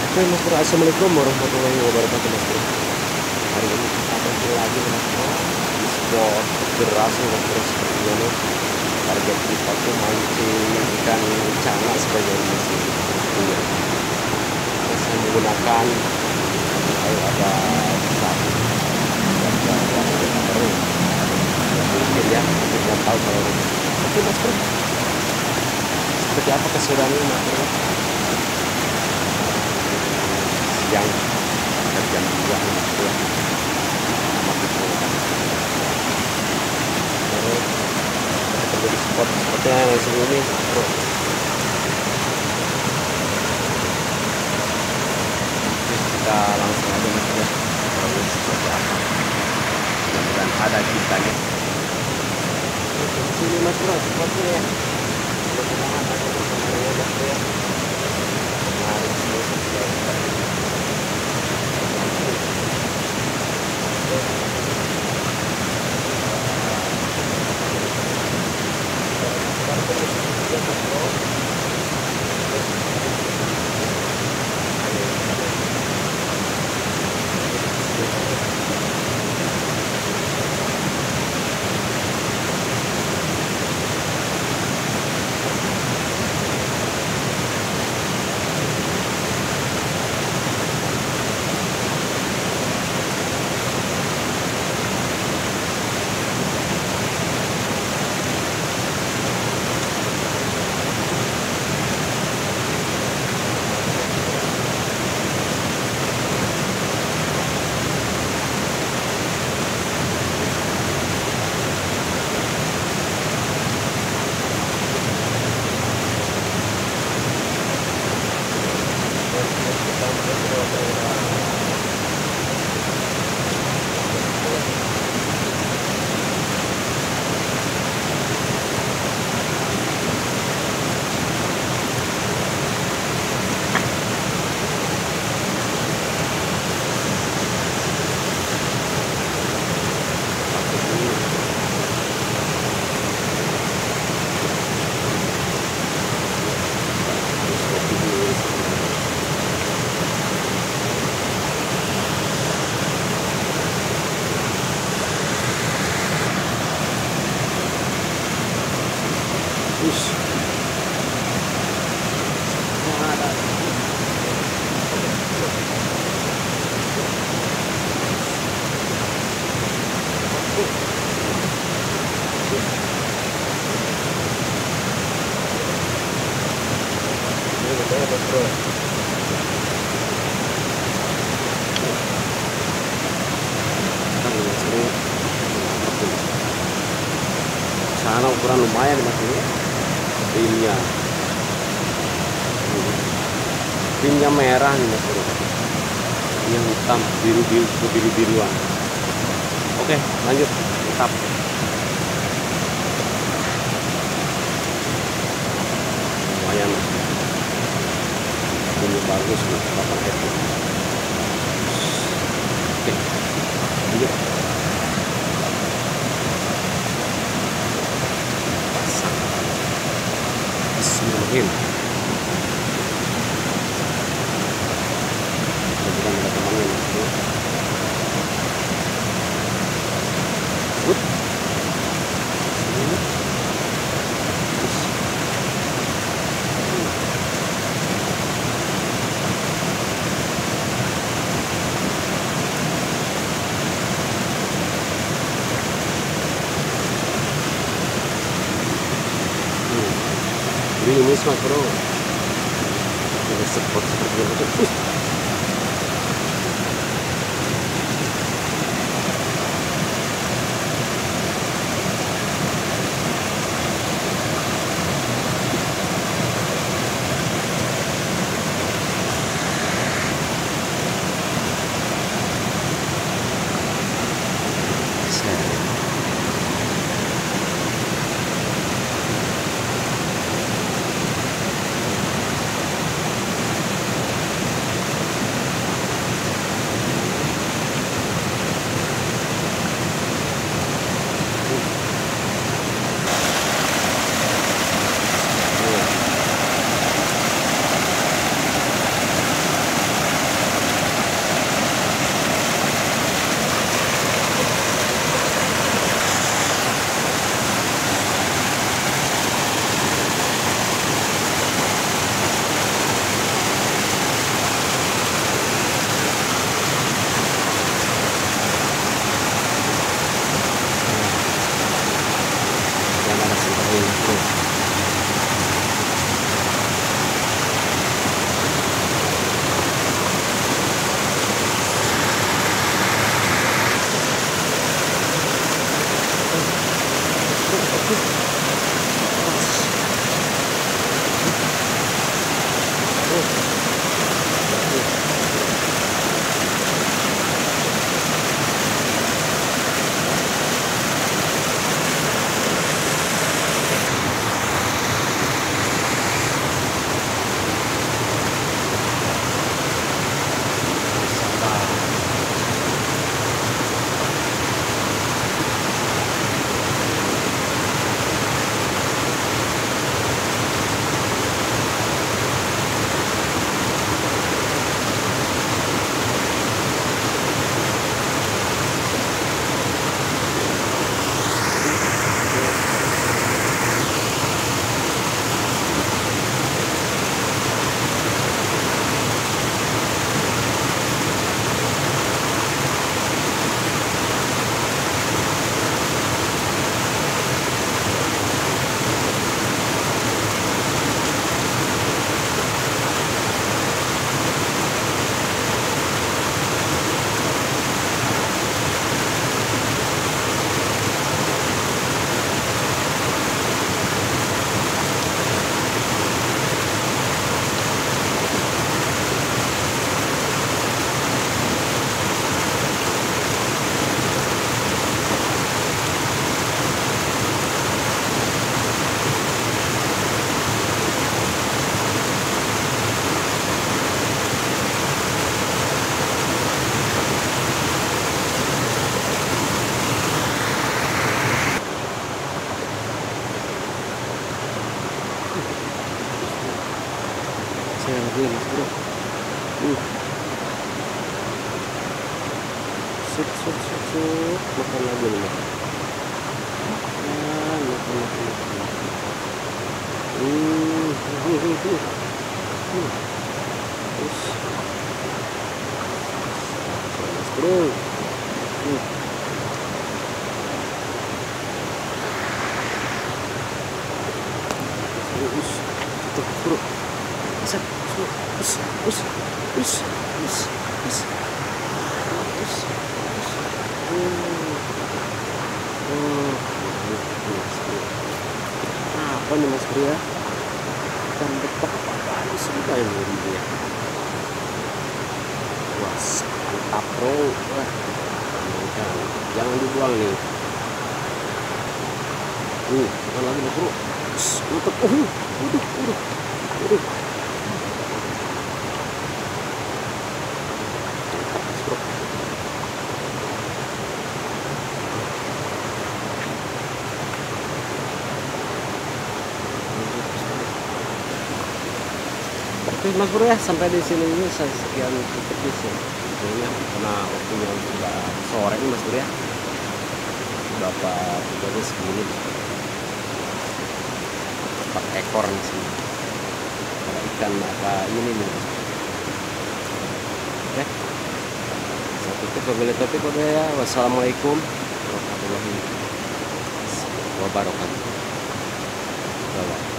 Oke Mas Bro, Assalamualaikum warahmatullahi wabarakatuh Mas Bro. Hari ini kita tampil lagi Mas Bro di spot deras nih Mas Bro. Sepertinya nih target kita tuh mancing ikan cana sebagai masih punya. Saya menggunakan air ada besar dan yang kita perlu. Mungkin ya, kita tahu kalau oke Mas Bro. Seperti apa keseruannya Mas Bro? Siang dan jam 2 Mas Bro. Terus ketemu di spot seperti yang sebelumnya Bro. Kita langsung aja Mas Bro. Terus seperti apa? Mudah-mudahan ada kitanya. Di sini Mas Bro, spotnya ya. Mudah-mudahan ada kesempatannya Mas Bro ya. Mari kita sana ukuran lumayan Mas ini pinnya merah nih Mas Bro, yang hitam biru-biruan. Oke lanjut tetap lumayan Mas, ini bagus Mas, 8 itu. Oke lanjut pasang. Bismillahirrahmanirrahim. Bukan ada temannya Mas Bro. Ini Mas Bro, ada spot seperti itu. makan lagi nih, makan. Terus Mas Bro. Apa nih Mas Bro ya? Ikan betok apa sudah ini ya? Wah, mantap bro. Wah, jangan dibuang nih. Bukan lagi Mas Bro. Mantap. Waduh. Oke Mas Bro ya, sampai di sini ini saya sekian cukup ya videonya karena waktunya udah sore nih Mas Bro ya. Dapat videonya segini 4 ekor nih sih. Ada ikan apa ini nih. Oke. Saya tutup wabillahi taufiq ya. Wassalamualaikum warahmatullahi wabarakatuh. Bye.